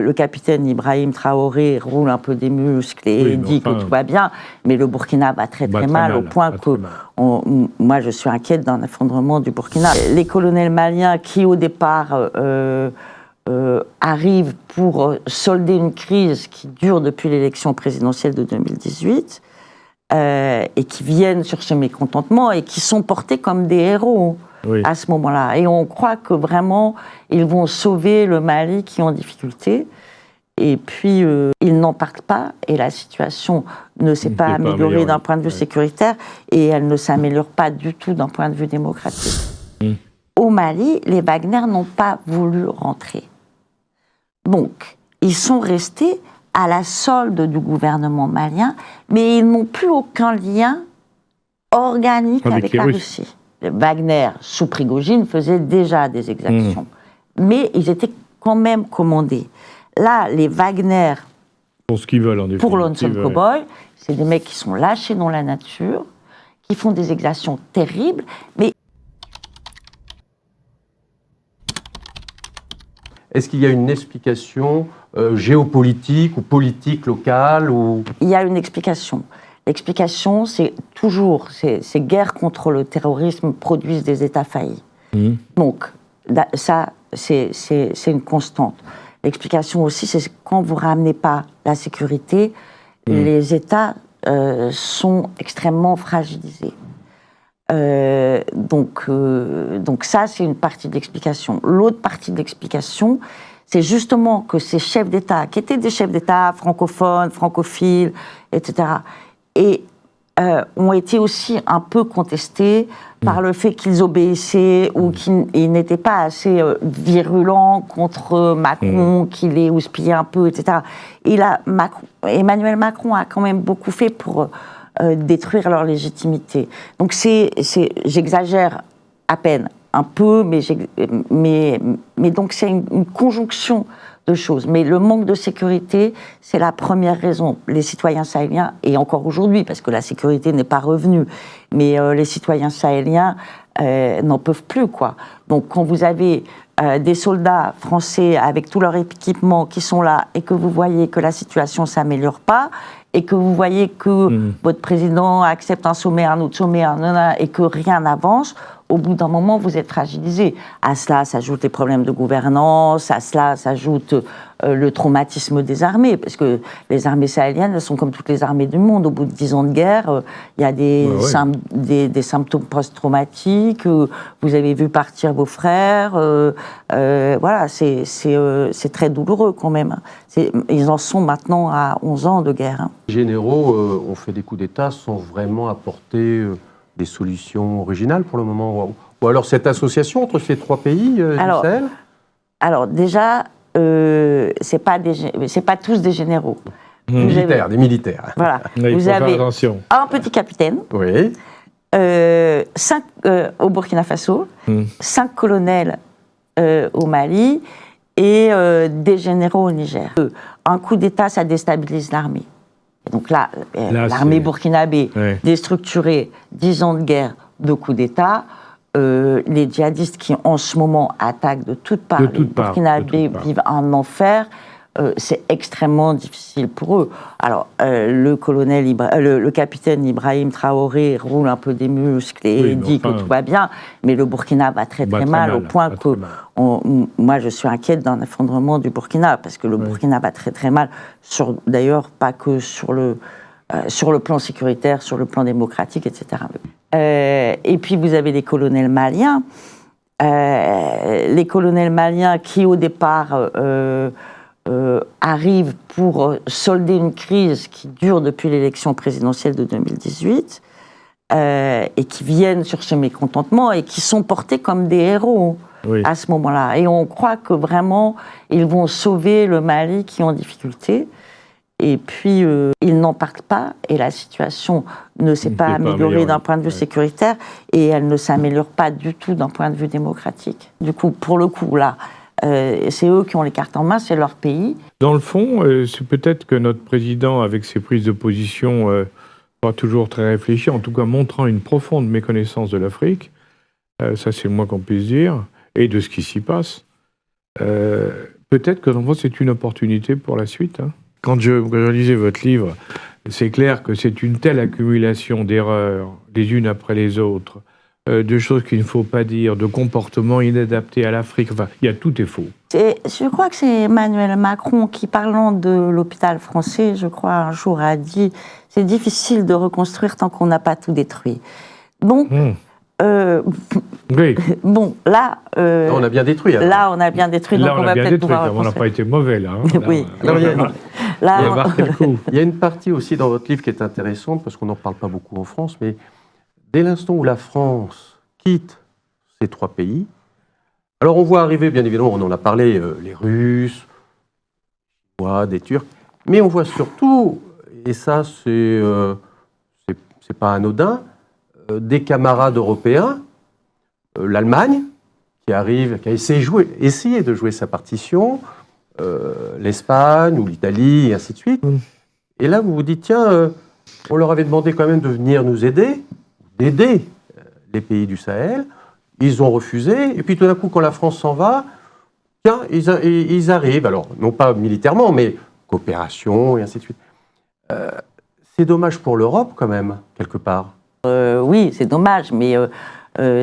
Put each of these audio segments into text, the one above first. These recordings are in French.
Le capitaine Ibrahim Traoré roule un peu des muscles et dit que tout va bien, mais le Burkina va très mal, au point que moi je suis inquiète d'un effondrement du Burkina. Les colonels maliens qui au départ arrivent pour solder une crise qui dure depuis l'élection présidentielle de 2018 et qui viennent sur ce mécontentement et qui sont portés comme des héros. À ce moment-là. Et on croit que vraiment, ils vont sauver le Mali qui est en difficulté. Et puis, ils n'en partent pas. Et la situation ne s'est pas améliorée d'un point de vue sécuritaire. Et elle ne s'améliore pas du tout d'un point de vue démocratique. Au Mali, les Wagner n'ont pas voulu rentrer. Donc, ils sont restés à la solde du gouvernement malien, mais ils n'ont plus aucun lien organique avec la Russie. Wagner, sous Prigojine, faisait déjà des exactions. Mais ils étaient quand même commandés. Là, les Wagner, pour ce qu'ils veulent, en pour Lonesome Cowboy, c'est des mecs qui sont lâchés dans la nature, qui font des exactions terribles, mais... Est-ce qu'il y a une explication géopolitique ou politique locale ou... Il y a une explication. L'explication, c'est toujours, ces guerres contre le terrorisme produisent des États faillis. Donc, ça, c'est une constante. L'explication aussi, c'est que quand vous ne ramenez pas la sécurité, les États sont extrêmement fragilisés. Donc ça, c'est une partie de l'explication. L'autre partie de l'explication, c'est justement que ces chefs d'État, qui étaient des chefs d'État francophones, francophiles, etc., et ont été aussi un peu contestés par le fait qu'ils obéissaient ou qu'ils n'étaient pas assez virulents contre Macron, qu'il les houspillait un peu, etc. Et là, Emmanuel Macron a quand même beaucoup fait pour détruire leur légitimité. Donc j'exagère à peine, un peu, mais donc c'est une conjonction de choses. Mais le manque de sécurité, c'est la première raison. Les citoyens sahéliens, et encore aujourd'hui, parce que la sécurité n'est pas revenue, mais les citoyens sahéliens n'en peuvent plus, quoi. Donc quand vous avez des soldats français avec tout leur équipement qui sont là et que vous voyez que la situation ne s'améliore pas, et que vous voyez que votre président accepte un sommet, un autre sommet, et que rien n'avance, au bout d'un moment, vous êtes fragilisé. À cela s'ajoutent les problèmes de gouvernance, à cela s'ajoute le traumatisme des armées, parce que les armées sahéliennes, elles sont comme toutes les armées du monde. Au bout de 10 ans de guerre, il y a des symptômes post-traumatiques, vous avez vu partir vos frères, voilà, c'est très douloureux quand même. Ils en sont maintenant à 11 ans de guerre. Les généraux ont fait des coups d'État sans vraiment apporter des solutions originales pour le moment. Ou alors cette association entre ces trois pays du Sahel ? Alors déjà, c'est pas tous des généraux. Des militaires. Voilà. Oui, vous avez attention. Un petit capitaine, 5 au Burkina Faso, 5 colonels au Mali et des généraux au Niger. Un coup d'État, ça déstabilise l'armée. Donc là l'armée burkinabé déstructurée, 10 ans de guerre, 2 coups d'État, les djihadistes qui en ce moment attaquent de toutes parts, les burkinabés vivent un enfer, c'est extrêmement difficile pour eux. Alors le capitaine Ibrahim Traoré roule un peu des muscles et dit que tout va bien, mais le Burkina va très mal, au point que moi je suis inquiète d'un effondrement du Burkina, parce que le Burkina va très mal, d'ailleurs pas que sur le plan sécuritaire, sur le plan démocratique, etc. Et puis vous avez les colonels maliens, qui au départ arrivent pour solder une crise qui dure depuis l'élection présidentielle de 2018 et qui viennent sur ce mécontentement et qui sont portés comme des héros à ce moment-là. Et on croit que vraiment, ils vont sauver le Mali qui est en difficulté. Et puis, ils n'en partent pas et la situation ne s'est pas améliorée d'un point de vue sécuritaire et elle ne s'améliore pas du tout d'un point de vue démocratique. Du coup, pour le coup, là, c'est eux qui ont les cartes en main, c'est leur pays. Dans le fond, c'est peut-être que notre président, avec ses prises de position, pas toujours très réfléchies, en tout cas montrant une profonde méconnaissance de l'Afrique, ça c'est le moins qu'on puisse dire, et de ce qui s'y passe, peut-être que c'est une opportunité pour la suite. Hein. Quand je lisais votre livre, c'est clair que c'est une telle accumulation d'erreurs, les unes après les autres, de choses qu'il ne faut pas dire, de comportements inadaptés à l'Afrique. Enfin, tout est faux. Je crois que c'est Emmanuel Macron qui, parlant de l'hôpital français, je crois, un jour a dit « c'est difficile de reconstruire tant qu'on n'a pas tout détruit ». Donc, oui. Bon, là... là, on a bien détruit. Alors. Là, on a bien détruit, donc on va peut-être pouvoir reconstruire. On n'a pas été mauvais, là. Hein. Oui. Il y a une partie aussi dans votre livre qui est intéressante, parce qu'on n'en parle pas beaucoup en France, mais dès l'instant où la France quitte ces 3 pays, alors on voit arriver, bien évidemment, on en a parlé, les Russes, des Turcs, mais on voit surtout, et ça c'est pas anodin, des camarades européens, l'Allemagne, qui arrive, qui a essayé de jouer sa partition, l'Espagne ou l'Italie, et ainsi de suite. Et là, vous vous dites, tiens, on leur avait demandé quand même de venir nous aider, d'aider les pays du Sahel. Ils ont refusé. Et puis tout d'un coup, quand la France s'en va, tiens, ils arrivent. Alors, non pas militairement, mais coopération, et ainsi de suite. C'est dommage pour l'Europe, quand même, quelque part. Oui, c'est dommage, mais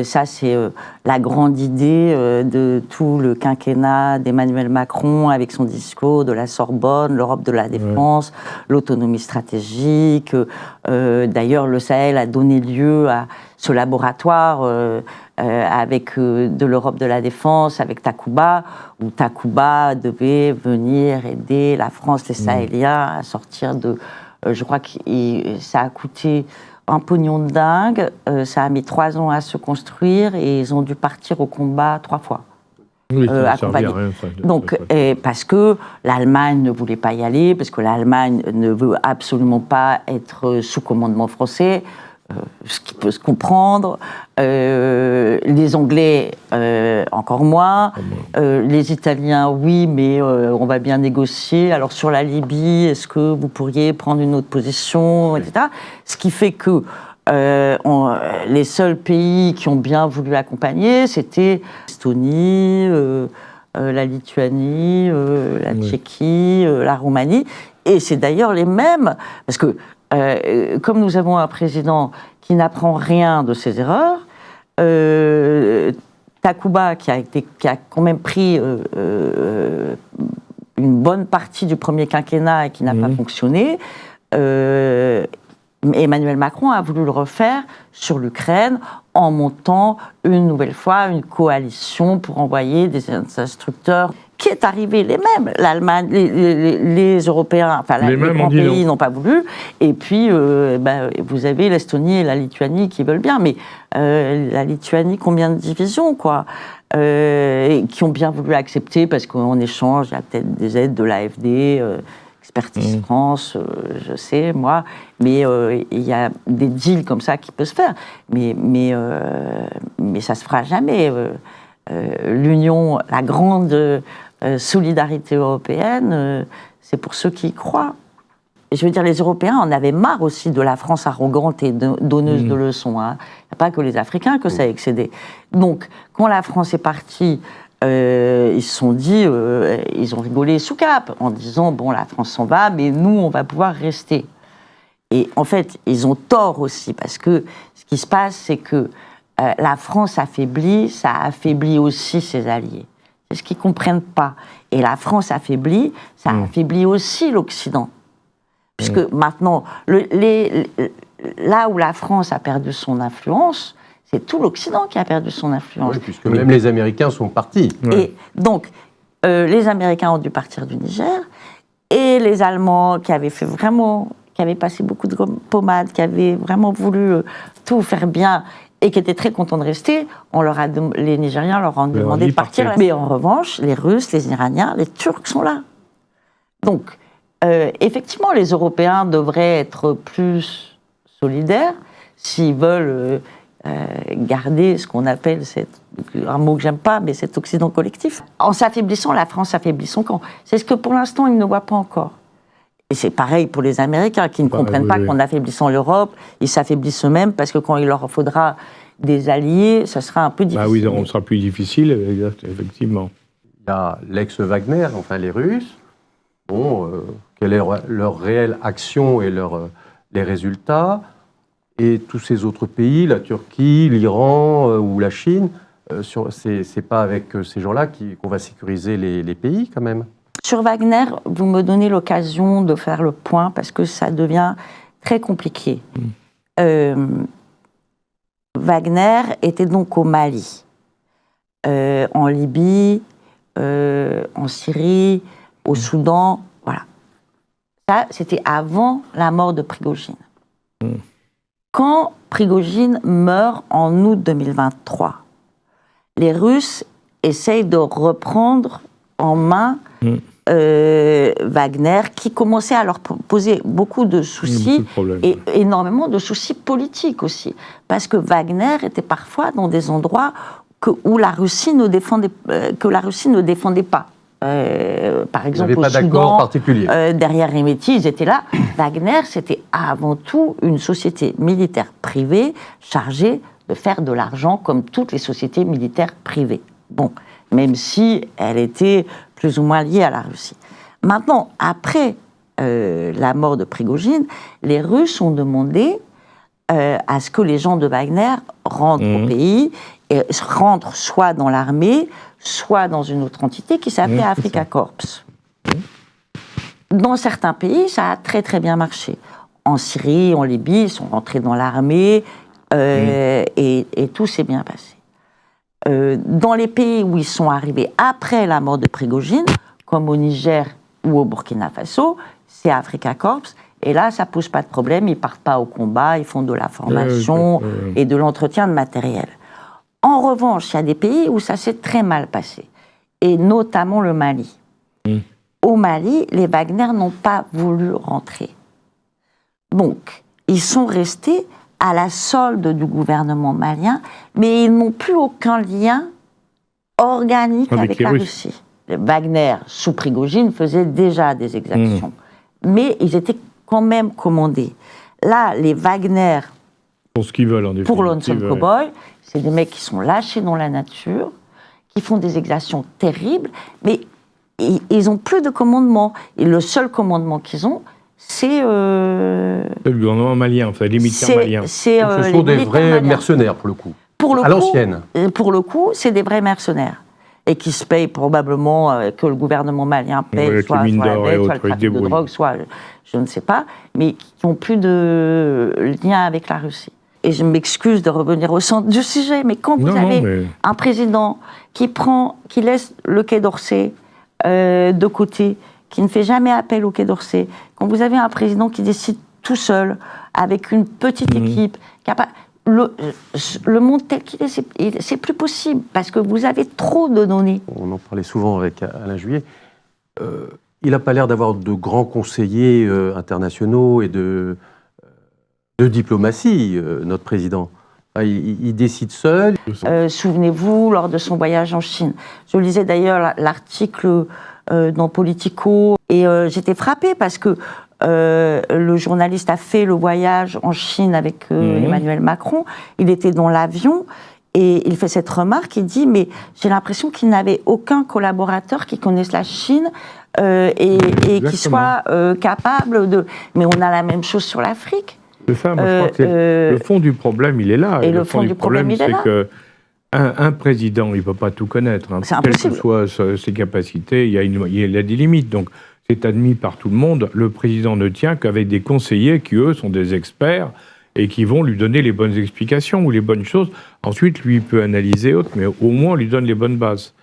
ça, c'est la grande idée de tout le quinquennat d'Emmanuel Macron avec son discours de la Sorbonne, l'Europe de la défense, l'autonomie stratégique. D'ailleurs, le Sahel a donné lieu à ce laboratoire avec de l'Europe de la défense, avec Takuba, où Takuba devait venir aider la France, les Sahéliens, à sortir de... je crois que ça a coûté... un pognon de dingue, ça a mis 3 ans à se construire et ils ont dû partir au combat 3 fois. Oui, ça accompagnés. Rien, donc, parce que l'Allemagne ne voulait pas y aller, parce que l'Allemagne ne veut absolument pas être sous commandement français, ce qui peut se comprendre. Les Anglais, encore moins. Les Italiens, oui, mais on va bien négocier. Alors, sur la Libye, est-ce que vous pourriez prendre une autre position, etc. Ce qui fait que les seuls pays qui ont bien voulu accompagner, c'était l'Estonie, la Lituanie, la Tchéquie, la Roumanie. Et c'est d'ailleurs les mêmes, parce que comme nous avons un président qui n'apprend rien de ses erreurs, Takuba, qui a quand même pris une bonne partie du premier quinquennat et qui n'a pas fonctionné, Emmanuel Macron a voulu le refaire sur l'Ukraine en montant une nouvelle fois une coalition pour envoyer des instructeurs qui est arrivé les mêmes. L'Allemagne, les Européens, enfin les grands pays n'ont pas voulu. Et puis, vous avez l'Estonie et la Lituanie qui veulent bien. Mais la Lituanie, combien de divisions, quoi qui ont bien voulu accepter parce qu'en échange, il y a peut-être des aides de l'AFD, Expertise France, je sais, moi. Mais il y a des deals comme ça qui peuvent se faire. Mais ça se fera jamais. L'Union, la grande solidarité européenne, c'est pour ceux qui y croient. Et je veux dire, les Européens en avaient marre aussi de la France arrogante et donneuse de leçons. Hein. Il n'y a pas que les Africains que ça a excédé. Donc, quand la France est partie, ils se sont dit, ils ont rigolé sous cap en disant, bon, la France s'en va, mais nous, on va pouvoir rester. Et en fait, ils ont tort aussi, parce que ce qui se passe, c'est que la France affaiblie, ça affaiblit aussi ses alliés. C'est ce qu'ils ne comprennent pas. Et la France affaiblie, ça affaiblit aussi l'Occident. Puisque maintenant, là où la France a perdu son influence, c'est tout l'Occident qui a perdu son influence. Oui, puisque même les Américains sont partis. Et donc, les Américains ont dû partir du Niger, et les Allemands qui avaient passé beaucoup de pommade, qui avaient vraiment voulu tout faire bien, et qui étaient très contents de rester, les Nigériens leur ont demandé de partir. Mais en revanche, les Russes, les Iraniens, les Turcs sont là. Donc, effectivement, les Européens devraient être plus solidaires s'ils veulent garder ce qu'on appelle, un mot que j'aime pas, mais cet Occident collectif. En s'affaiblissant, la France affaiblit son camp. C'est ce que pour l'instant, ils ne voient pas encore. Et c'est pareil pour les Américains qui ne comprennent pas qu'en affaiblissant l'Europe, ils s'affaiblissent eux-mêmes parce que quand il leur faudra des alliés, ça sera un peu difficile. Bah oui, on sera plus difficile, effectivement. il y a l'ex-Wagner, enfin les Russes. Bon, quelle est leur réelle action et les résultats? Et tous ces autres pays, la Turquie, l'Iran ou la Chine, c'est pas avec ces gens-là qu'on va sécuriser les pays quand même. Sur Wagner, vous me donnez l'occasion de faire le point parce que ça devient très compliqué. Wagner était donc au Mali, en Libye, en Syrie, au Soudan, voilà. Ça, c'était avant la mort de Prigojine. Quand Prigojine meurt en août 2023, les Russes essayent de reprendre en main Wagner, qui commençait à leur poser beaucoup de soucis et énormément de soucis politiques aussi. Parce que Wagner était parfois dans des endroits où la Russie ne défendait, pas. Par exemple, au Soudan, derrière Hemeti, ils étaient là. Wagner, c'était avant tout une société militaire privée chargée de faire de l'argent comme toutes les sociétés militaires privées. Bon, même si elle était plus ou moins liée à la Russie. Maintenant, après la mort de Prigojine, les Russes ont demandé à ce que les gens de Wagner rentrent au pays, et rentrent soit dans l'armée, soit dans une autre entité qui s'appelait Africa Corps. Dans certains pays, ça a très très bien marché. En Syrie, en Libye, ils sont rentrés dans l'armée et tout s'est bien passé. Dans les pays où ils sont arrivés après la mort de Prigojine, comme au Niger ou au Burkina Faso, c'est Africa Corps. Et là, ça pose pas de problème, ils partent pas au combat, ils font de la formation et de l'entretien de matériel. En revanche, il y a des pays où ça s'est très mal passé, et notamment le Mali. Au Mali, les Wagner n'ont pas voulu rentrer. Donc, ils sont restés à la solde du gouvernement malien, mais ils n'ont plus aucun lien organique avec la Russie. Les Wagner, sous Prigojine, faisaient déjà des exactions, mais ils étaient quand même commandés. Là, les Wagner, pour ce qu'ils veulent, en définitive, pour Lonesome Cowboy, c'est des mecs qui sont lâchés dans la nature, qui font des exactions terribles, mais ils n'ont plus de commandement. Et le seul commandement qu'ils ont, c'est... le gouvernement malien, enfin, les militaires maliens. Ce sont des vrais mercenaires, pour le coup. À l'ancienne. Pour le coup, c'est des vrais mercenaires. Et qui se payent probablement, que le gouvernement malien paye, soit la dette, soit le trafic de drogue, soit je ne sais pas, mais qui n'ont plus de lien avec la Russie. Et je m'excuse de revenir au centre du sujet, mais quand vous avez un président qui laisse le Quai d'Orsay de côté, qui ne fait jamais appel au Quai d'Orsay, quand vous avez un président qui décide tout seul, avec une petite équipe, qui a pas... Le monde tel qu'il est, c'est plus possible, parce que vous avez trop de données. On en parlait souvent avec Alain Juillet. Il n'a pas l'air d'avoir de grands conseillers internationaux et de diplomatie, notre président. Il décide seul. Souvenez-vous, lors de son voyage en Chine. Je lisais d'ailleurs l'article dans Politico, et j'étais frappée parce que le journaliste a fait le voyage en Chine avec Emmanuel Macron. Il était dans l'avion et il fait cette remarque. Il dit, mais j'ai l'impression qu'il n'avait aucun collaborateur qui connaisse la Chine et qui soit capable de... Mais on a la même chose sur l'Afrique. C'est ça, moi, je crois que le fond du problème, il est là. Et le fond du problème, il est là. C'est qu'un président, il ne peut pas tout connaître. Hein. Quelles que soient ses capacités, il y a des limites. Donc, c'est admis par tout le monde. Le président ne tient qu'avec des conseillers qui, eux, sont des experts et qui vont lui donner les bonnes explications ou les bonnes choses. Ensuite, lui, il peut analyser autre, mais au moins, on lui donne les bonnes bases.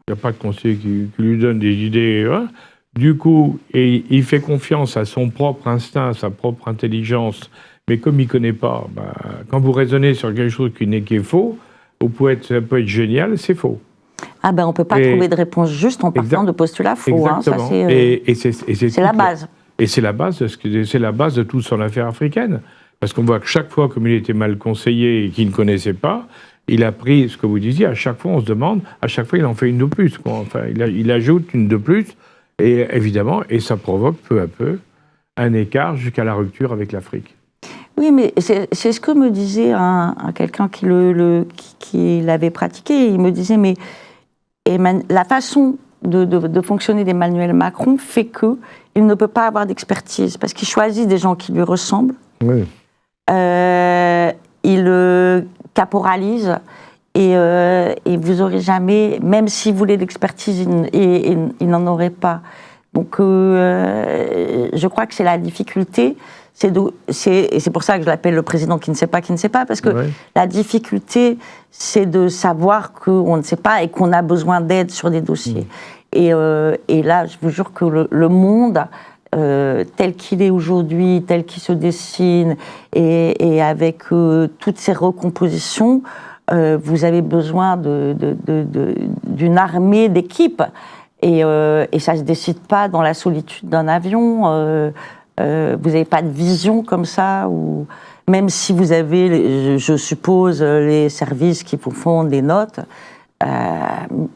Il n'y a pas de conseiller qui lui donne des idées. Hein. Du coup, il fait confiance à son propre instinct, à sa propre intelligence. Mais comme il ne connaît pas, quand vous raisonnez sur quelque chose qui est faux, ça peut être génial, c'est faux. Ah ben on ne peut pas trouver de réponse juste en partant de postulats faux. Hein, ça, c'est la base. Et c'est la base de toute son affaire africaine. Parce qu'on voit que chaque fois, comme il était mal conseillé et qu'il ne connaissait pas, il a pris ce que vous disiez, à chaque fois on se demande, à chaque fois il en fait une de plus. Quoi. Enfin, il ajoute une de plus, et évidemment, et ça provoque peu à peu un écart jusqu'à la rupture avec l'Afrique. Oui, mais c'est ce que me disait quelqu'un qui l'avait pratiqué. Il me disait, mais la façon de fonctionner d'Emmanuel Macron fait qu'il ne peut pas avoir d'expertise, parce qu'il choisit des gens qui lui ressemblent. Oui. Il caporalise, et vous n'aurez jamais, même si vous voulez de l'expertise, il n'en aurait pas. Donc je crois que c'est la difficulté, et c'est pour ça que je l'appelle le président qui ne sait pas, parce que la difficulté, c'est de savoir qu'on ne sait pas et qu'on a besoin d'aide sur des dossiers. Et là, je vous jure que le monde, tel qu'il est aujourd'hui, tel qu'il se dessine, et avec toutes ces recompositions, vous avez besoin d'une armée d'équipes. Et ça ne se décide pas dans la solitude d'un avion. Vous n'avez pas de vision comme ça, ou même si vous avez, je suppose, les services qui vous font des notes,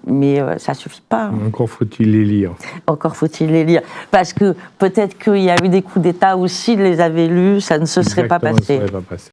mais ça ne suffit pas. Encore faut-il les lire. Encore faut-il les lire. Parce que peut-être qu'il y a eu des coups d'État aussi, ils les avaient lus, ça ne se serait pas passé. Ça ne serait pas passé.